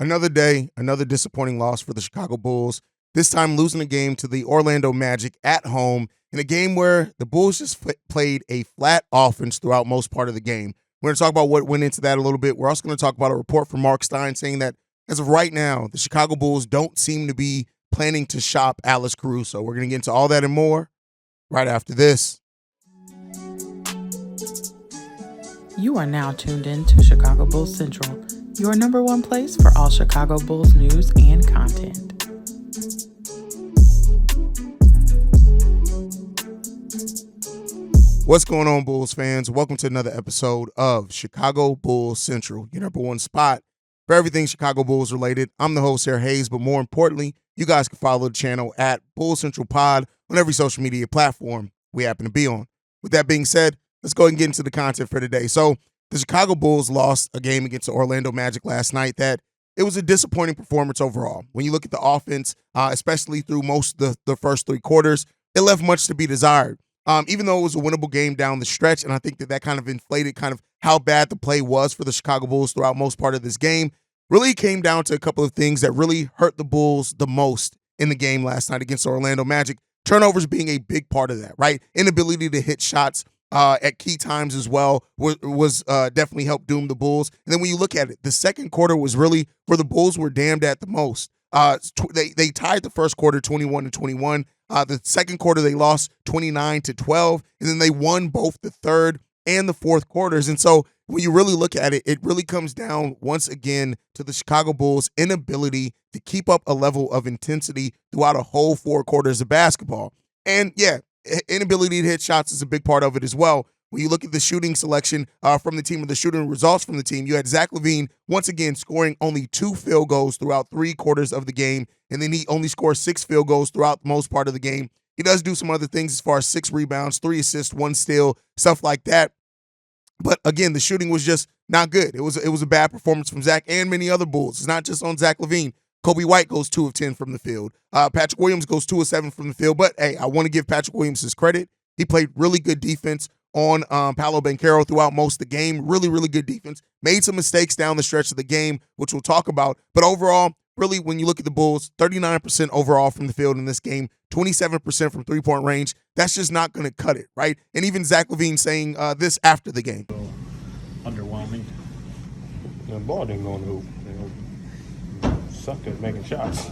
Another day, another disappointing loss for the Chicago Bulls. This time losing a game to the Orlando Magic at home in a game where the Bulls just played a flat offense throughout most part of the game. We're going to talk about what went into that a little bit. We're also going to talk about a report from Mark Stein saying that as of right now, the Chicago Bulls don't seem to be planning to shop Alex Caruso. We're going to get into all that and more right after this. You are now tuned in to Chicago Bulls Central, your number one place for all Chicago Bulls news and content. What's going on, Bulls fans? Welcome to another episode of Chicago Bulls Central, your number one spot for everything Chicago Bulls related. I'm the host here, Haize, but more importantly, you guys can follow the channel at Bulls Central Pod on every social media platform we happen to be on. With that being said, let's go ahead and get into the content for today. So the Chicago Bulls lost a game against the Orlando Magic last night that it was a disappointing performance overall. When you look at the offense, especially through most of the first three quarters, it left much to be desired. Even though it was a winnable game down the stretch, and I think that kind of inflated kind of how bad the play was for the Chicago Bulls throughout most part of this game, really came down to a couple of things that really hurt the Bulls the most in the game last night against the Orlando Magic. Turnovers being a big part of that, right? Inability to hit shots at key times as well was definitely helped doom the Bulls. And then when you look at it, the second quarter was really where the Bulls were damned at the most. They tied the first quarter 21-21. The second quarter they lost 29-12, and then they won both the third and the fourth quarters. And so when you really look at it, it really comes down once again to the Chicago Bulls' inability to keep up a level of intensity throughout a whole four quarters of basketball. And yeah, inability to hit shots is a big part of it as well. When you look at the shooting selection from the team or the shooting results from the team, you had Zach LaVine once again scoring only 2 field goals throughout 3 quarters of the game, and then he only scores 6 field goals throughout most part of the game. He does do some other things as far as 6 rebounds, 3 assists, 1 steal, stuff like that. But again, the shooting was just not good. It was a bad performance from Zach and many other Bulls. It's not just on Zach LaVine. Kobe White goes 2 of 10 from the field. Patrick Williams goes 2 of 7 from the field. But hey, I want to give Patrick Williams his credit. He played really good defense on Paolo Banchero throughout most of the game. Really, really good defense. Made some mistakes down the stretch of the game, which we'll talk about. But overall, really, when you look at the Bulls, 39% overall from the field in this game, 27% from three-point range. That's just not going to cut it, right? And even Zach LaVine saying this after the game. Underwhelming. The ball didn't go in the hoop. Sucked at making shots.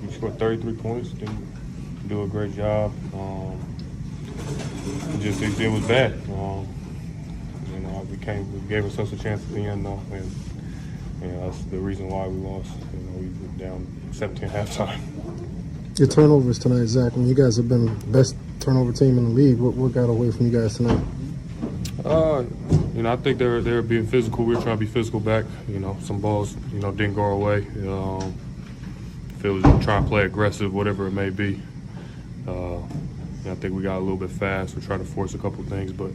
We scored 33 points. Didn't do a great job. It was bad. We gave ourselves a chance at the end though, and that's the reason why we lost. We were down 17 halftime. Your turnovers tonight, Zach. When you guys have been the best turnover team in the league, what got away from you guys tonight? I think they were being physical. We were trying to be physical back. Some balls, didn't go our way. If it was trying to play aggressive, whatever it may be. I think we got a little bit fast. We tried to force a couple of things, but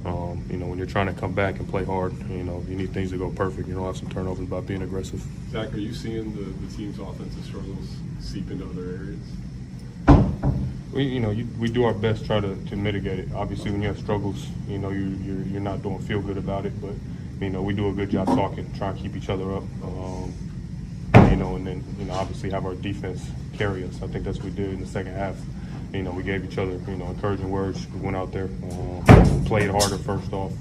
when you're trying to come back and play hard, you need things to go perfect. You don't have some turnovers by being aggressive. Zach, are you seeing the team's offensive struggles seep into other areas? We do our best try to mitigate it. Obviously, when you have struggles, you're not doing feel good about it, but we do a good job talking, trying to keep each other up. And then obviously have our defense carry us. I think that's what we did in the second half. We gave each other, encouraging words. We went out there, played harder first off,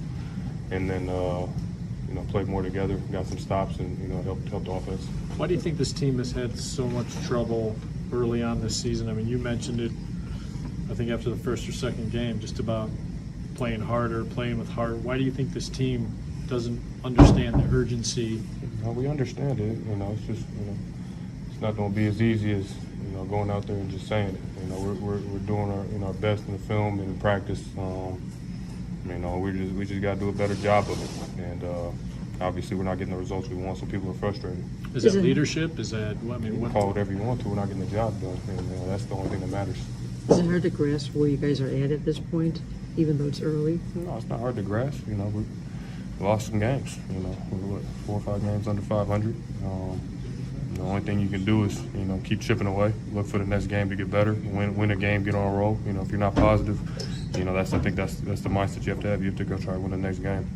and then, played more together, got some stops, and, helped the offense. Why do you think this team has had so much trouble early on this season? I mean, you mentioned it, I think, after the first or second game, just about playing harder, playing with heart. Why do you think this team doesn't understand the urgency? We understand it. It's just, it's not going to be as easy as, going out there and just saying it. We're doing our best in the film and in practice. We just got to do a better job of it. And obviously, we're not getting the results we want, so people are frustrated. Is that leadership? Is that you can call it whatever you want to. We're not getting the job done, and that's the only thing that matters. Is it hard to grasp where you guys are at this point, even though it's early? No, it's not hard to grasp. We lost some games. We're 4 or 5 games under 500. The only thing you can do is, keep chipping away, look for the next game to get better, win a game, get on a roll. If you're not positive, I think that's the mindset you have to have. You have to go try to win the next game.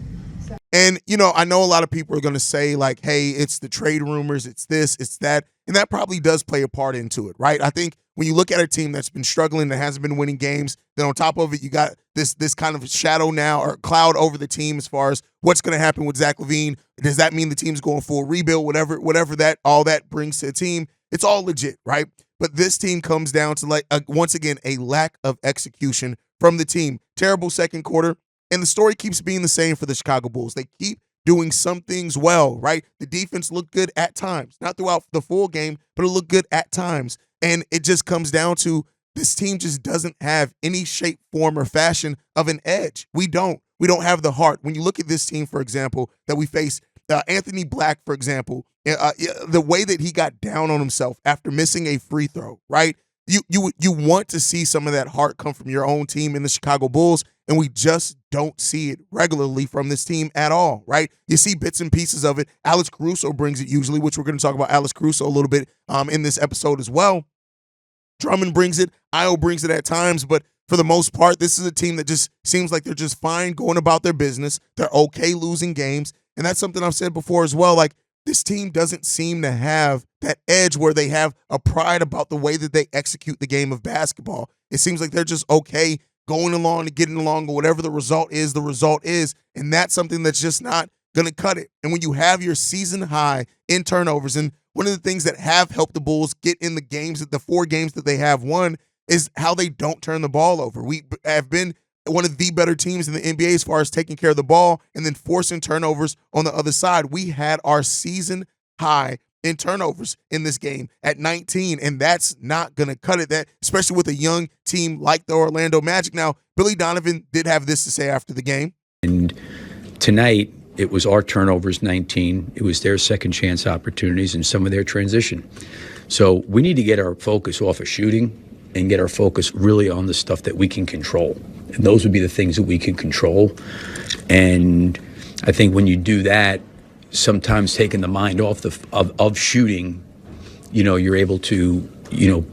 And, you know, I know a lot of people are going to say, like, hey, it's the trade rumors, it's this, it's that. And that probably does play a part into it, right? I think when you look at a team that's been struggling, that hasn't been winning games, then on top of it, you got this kind of shadow now or cloud over the team as far as what's going to happen with Zach LaVine. Does that mean the team's going full rebuild, whatever that all that brings to a team? It's all legit, right? But this team comes down to, like, once again, a lack of execution from the team. Terrible second quarter. And the story keeps being the same for the Chicago Bulls. They keep doing some things well, right? The defense looked good at times, not throughout the full game, but it looked good at times. And it just comes down to this team just doesn't have any shape, form, or fashion of an edge. We don't have the heart. When you look at this team, for example, that we face, Anthony Black, for example, the way that he got down on himself after missing a free throw, right? You want to see some of that heart come from your own team in the Chicago Bulls, and we just don't see it regularly from this team at all, right? You see bits and pieces of it. Alex Caruso brings it usually, which we're going to talk about Alex Caruso a little bit in this episode as well. Drummond brings it. Io brings it at times, but for the most part, this is a team that just seems like they're just fine going about their business. They're okay losing games, and that's something I've said before as well. Like, this team doesn't seem to have that edge where they have a pride about the way that they execute the game of basketball. It seems like they're just okay going along and getting along, or whatever the result is, and that's something that's just not going to cut it. And when you have your season high in turnovers, and one of the things that have helped the Bulls get in the games, the 4 games that they have won, is how they don't turn the ball over. We have been one of the better teams in the NBA as far as taking care of the ball and then forcing turnovers on the other side. We had our season high in turnovers in this game at 19, and that's not going to cut it, that especially with a young team like the Orlando Magic. Now, Billy Donovan did have this to say after the game. And tonight, it was our turnovers, 19. It was their second chance opportunities and some of their transition. So we need to get our focus off of shooting and get our focus really on the stuff that we can control. And those would be the things that we can control. And I think when you do that, sometimes taking the mind off of shooting, you know, you're able to, you know,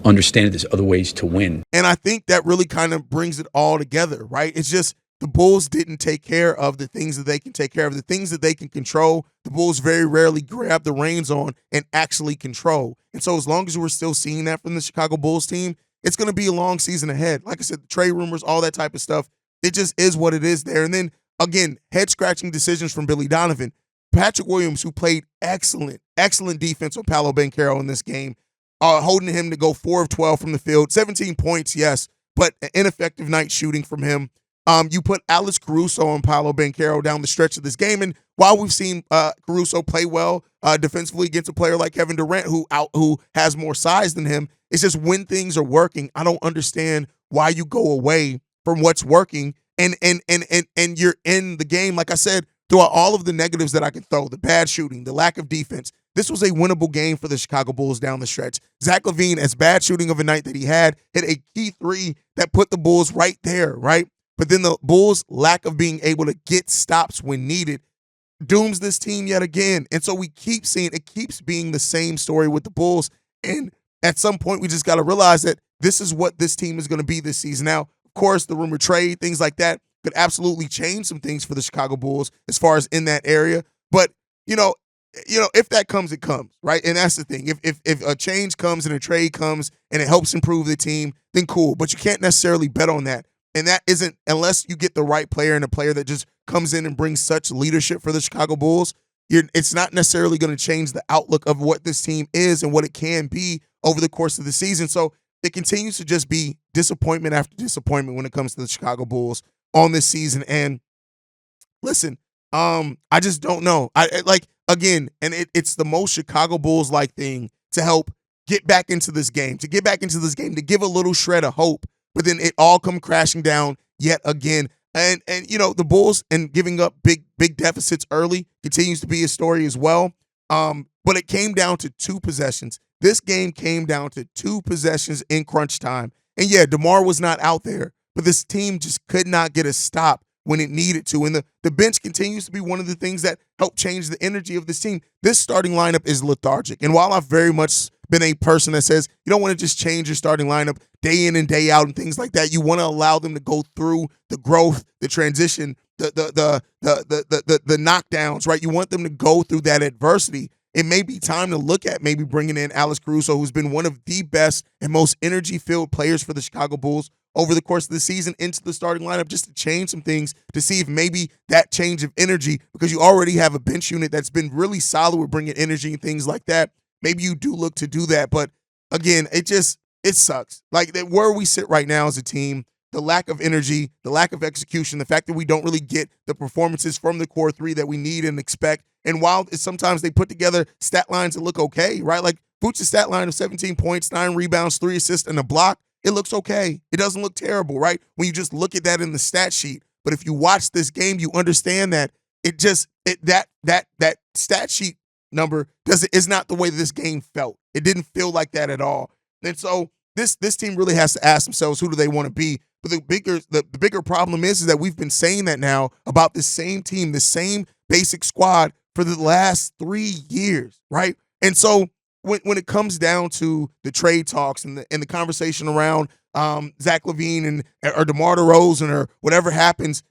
understand that there's other ways to win. And I think that really kind of brings it all together, right? It's just the Bulls didn't take care of the things that they can take care of, the things that they can control. The Bulls very rarely grab the reins on and actually control. And so as long as we're still seeing that from the Chicago Bulls team, it's going to be a long season ahead. Like I said, the trade rumors, all that type of stuff, it just is what it is there. And then, again, head-scratching decisions from Billy Donovan. Patrick Williams, who played excellent defense on Paolo Banchero in this game, holding him to go 4 of 12 from the field, 17 points, yes, but an ineffective night shooting from him. You put Alex Caruso on Paolo Banchero down the stretch of this game, and while we've seen Caruso play well defensively against a player like Kevin Durant, who has more size than him, it's just when things are working, I don't understand why you go away from what's working and you're in the game. Like I said, throughout all of the negatives that I can throw, the bad shooting, the lack of defense, this was a winnable game for the Chicago Bulls down the stretch. Zach LaVine, as bad shooting of a night that he had, hit a key 3 that put the Bulls right there, right? But then the Bulls' lack of being able to get stops when needed dooms this team yet again. And so we keep seeing, it keeps being the same story with the Bulls. And at some point, we just got to realize that this is what this team is going to be this season. Now, of course, the rumor trade, things like that, could absolutely change some things for the Chicago Bulls as far as in that area. But, you know, if that comes, it comes, right? And that's the thing. If a change comes and a trade comes and it helps improve the team, then cool. But you can't necessarily bet on that. And that isn't, unless you get the right player and a player that just comes in and brings such leadership for the Chicago Bulls, it's not necessarily going to change the outlook of what this team is and what it can be over the course of the season. So it continues to just be disappointment after disappointment when it comes to the Chicago Bulls on this season. And listen, I just don't know. It's the most Chicago Bulls-like thing to help get back into this game, to give a little shred of hope, but then it all come crashing down yet again. And you know, the Bulls and giving up big deficits early continues to be a story as well. But it came down to 2 possessions. This game came down to 2 possessions in crunch time. And yeah, DeMar was not out there, but this team just could not get a stop when it needed to. And the bench continues to be one of the things that help change the energy of this team. This starting lineup is lethargic. And while I've very much been a person that says you don't want to just change your starting lineup day in and day out and things like that. You want to allow them to go through the growth, the transition, the knockdowns, right? You want them to go through that adversity. It may be time to look at maybe bringing in Alex Caruso, who's been one of the best and most energy-filled players for the Chicago Bulls over the course of the season, into the starting lineup, just to change some things, to see if maybe that change of energy, because you already have a bench unit that's been really solid with bringing energy and things like that. Maybe you do look to do that. But again, it sucks. Like, where we sit right now as a team, the lack of energy, the lack of execution, the fact that we don't really get the performances from the core three that we need and expect. And while sometimes they put together stat lines that look okay, right? Like Vooch's stat line of 17 points, 9 rebounds, 3 assists, and a block, it looks okay. It doesn't look terrible, right? When you just look at that in the stat sheet. But if you watch this game, you understand that that stat sheet number is not the way this game felt. It didn't feel like that at all. And so this team really has to ask themselves, who do they want to be? But the bigger problem is that we've been saying that now about the same team, the same basic squad for the last 3 years, right? And so when it comes down to the trade talks and the conversation around Zach LaVine or DeMar DeRozan or whatever happens,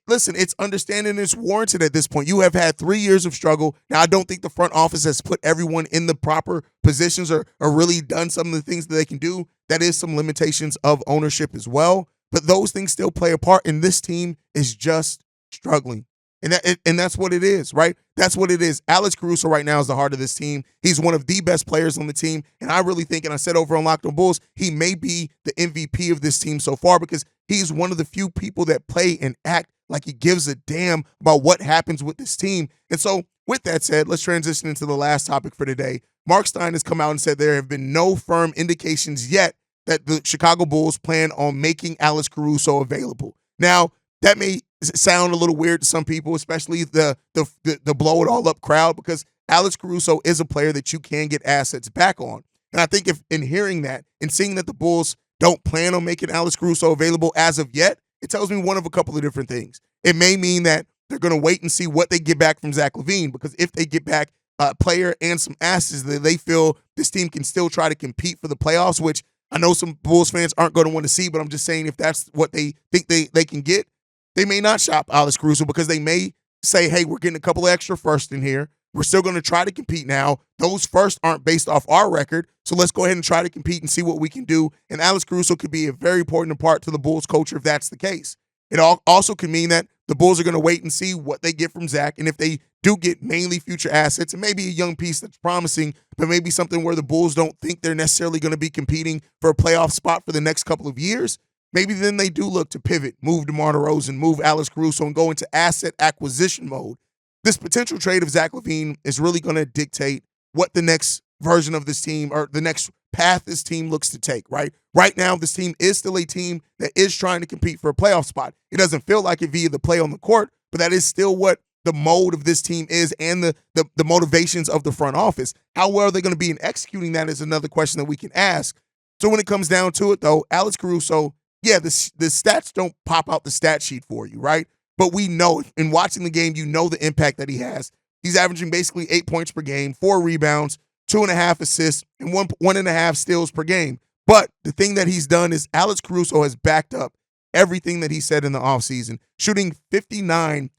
listen, it's understanding, it's warranted at this point. You have had 3 years of struggle. Now, I don't think the front office has put everyone in the proper positions or really done some of the things that they can do. That is some limitations of ownership as well. But those things still play a part, and this team is just struggling. And that's what it is, right? That's what it is. Alex Caruso right now is the heart of this team. He's one of the best players on the team. And I really think, and I said over on Locked on Bulls, he may be the MVP of this team so far, because he's one of the few people that play and act like he gives a damn about what happens with this team. And so with that said, let's transition into the last topic for today. Mark Stein has come out and said there have been no firm indications yet that the Chicago Bulls plan on making Alex Caruso available. Now, that may sound a little weird to some people, especially the blow it all up crowd, because Alex Caruso is a player that you can get assets back on. And I think if in hearing that and seeing that the Bulls don't plan on making Alex Caruso available as of yet, it tells me one of a couple of different things. It may mean that they're going to wait and see what they get back from Zach LaVine, because if they get back a player and some assets that they feel this team can still try to compete for the playoffs, which I know some Bulls fans aren't going to want to see, but I'm just saying if that's what they think they can get, they may not shop Alex Caruso, because they may say, hey, we're getting a couple of extra firsts in here. We're still going to try to compete now. Those firsts aren't based off our record, so let's go ahead and try to compete and see what we can do. And Alex Caruso could be a very important part to the Bulls culture if that's the case. It also could mean that the Bulls are going to wait and see what they get from Zach, and if they do get mainly future assets and maybe a young piece that's promising, but maybe something where the Bulls don't think they're necessarily going to be competing for a playoff spot for the next couple of years, maybe then they do look to pivot, move DeMar DeRozan, move Alex Caruso, and go into asset acquisition mode. This potential trade of Zach LaVine is really going to dictate what the next version of this team or the next path this team looks to take, right? Right now, this team is still a team that is trying to compete for a playoff spot. It doesn't feel like it via the play on the court, but that is still what the mode of this team is, and the motivations of the front office. How well are they going to be in executing that is another question that we can ask. So when it comes down to it, though, Alex Caruso, yeah, the stats don't pop out the stat sheet for you, right? But we know, in watching the game, you know the impact that he has. He's averaging basically 8 points per game, 4 rebounds, 2.5 assists, and 1.5 steals per game. But the thing that he's done is Alex Caruso has backed up everything that he said in the offseason, shooting 59%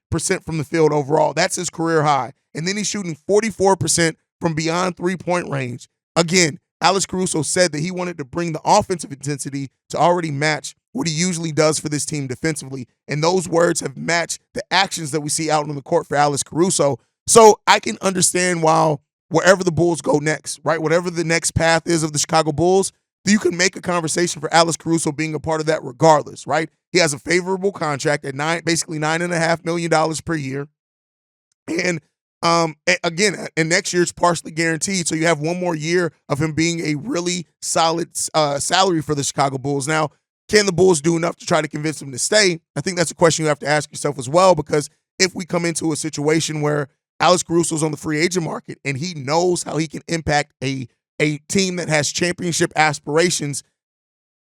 from the field overall. That's his career high. And then he's shooting 44% from beyond three-point range. Again, Alex Caruso said that he wanted to bring the offensive intensity to already match what he usually does for this team defensively. And those words have matched the actions that we see out on the court for Alex Caruso. So I can understand why wherever the Bulls go next, right, whatever the next path is of the Chicago Bulls, you can make a conversation for Alex Caruso being a part of that regardless, right? He has a favorable contract at basically $9.5 million per year. And again, and next year it's partially guaranteed. So you have one more year of him being a really solid salary for the Chicago Bulls. Now, can the Bulls do enough to try to convince him to stay? I think that's a question you have to ask yourself as well, because if we come into a situation where Alex Caruso's on the free agent market and he knows how he can impact a team that has championship aspirations,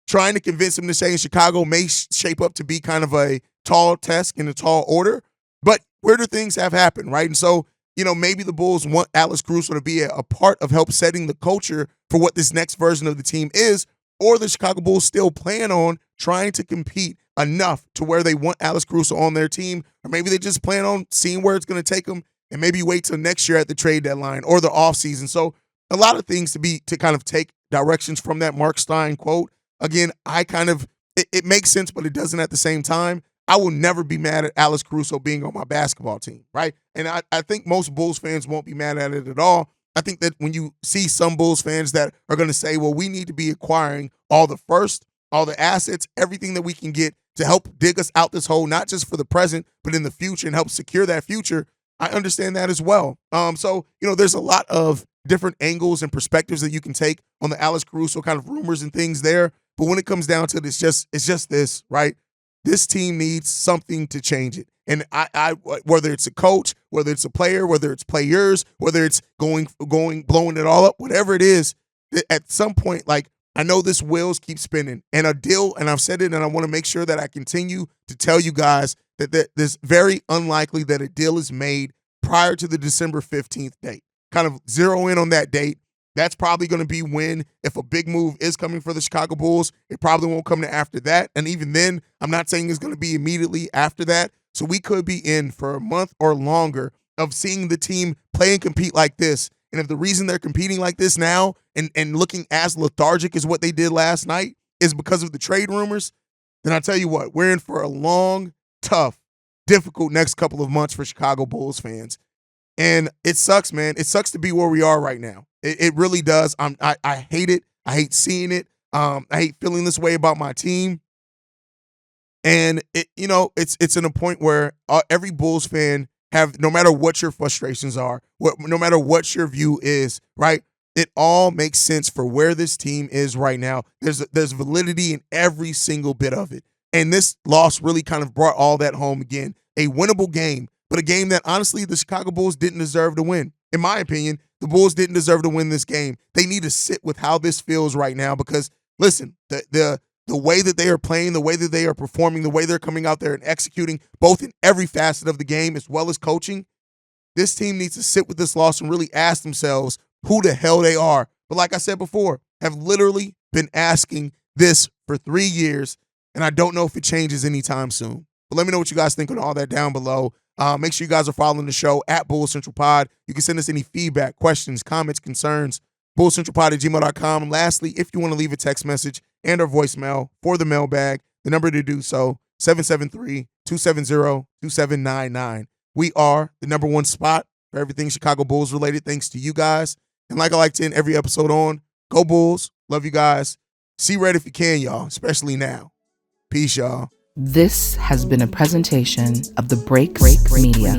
trying to convince him to stay in Chicago may shape up to be kind of a tall task and a tall order. But where do things have happened, right? And so maybe the Bulls want Alex Caruso to be a part of help setting the culture for what this next version of the team is, or the Chicago Bulls still plan on trying to compete enough to where they want Alex Caruso on their team, or maybe they just plan on seeing where it's going to take them and maybe wait till next year at the trade deadline or the offseason. So a lot of things to kind of take directions from that Mark Stein quote. Again, it makes sense, but it doesn't at the same time. I will never be mad at Alex Caruso being on my basketball team, right? And I think most Bulls fans won't be mad at it at all. I think that when you see some Bulls fans that are going to say, well, we need to be acquiring all the first, all the assets, everything that we can get to help dig us out this hole, not just for the present, but in the future and help secure that future, I understand that as well. So, there's a lot of different angles and perspectives that you can take on the Alex Caruso kind of rumors and things there. But when it comes down to it, it's just this, right? This team needs something to change it. And I whether it's a coach, whether it's a player, whether it's players, whether it's blowing it all up, whatever it is, at some point, like, I know this wheels keep spinning, and a deal, and I've said it, and I want to make sure that I continue to tell you guys that there's very unlikely that a deal is made prior to the December 15th date. Kind of zero in on that date. That's probably going to be when, if a big move is coming for the Chicago Bulls, it probably won't come to after that. And even then, I'm not saying it's going to be immediately after that. So we could be in for a month or longer of seeing the team play and compete like this. And if the reason they're competing like this now and looking as lethargic as what they did last night is because of the trade rumors, then I tell you what, we're in for a long, tough, difficult next couple of months for Chicago Bulls fans. And it sucks, man. It sucks to be where we are right now. It really does. I hate it. I hate seeing it. I hate feeling this way about my team. And it's in a point where every Bulls fan no matter what your frustrations are, no matter what your view is, right? It all makes sense for where this team is right now. There's validity in every single bit of it. And this loss really kind of brought all that home again. A winnable game, but a game that honestly the Chicago Bulls didn't deserve to win. In my opinion, the Bulls didn't deserve to win this game. They need to sit with how this feels right now because, listen, the way that they are playing, the way that they are performing, the way they're coming out there and executing, both in every facet of the game as well as coaching, this team needs to sit with this loss and really ask themselves who the hell they are. But like I said before, have literally been asking this for 3 years, and I don't know if it changes anytime soon. But let me know what you guys think on all that down below. Make sure you guys are following the show at Bulls Central Pod. You can send us any feedback, questions, comments, concerns, bullcentralpod@gmail.com. And lastly, if you want to leave a text message and or voicemail for the mailbag, the number to do so, 773-270-2799. We are the number one spot for everything Chicago Bulls related, thanks to you guys. And like I like to end every episode on, go Bulls. Love you guys. See red if you can, y'all, especially now. Peace, y'all. This has been a presentation of the Break Media.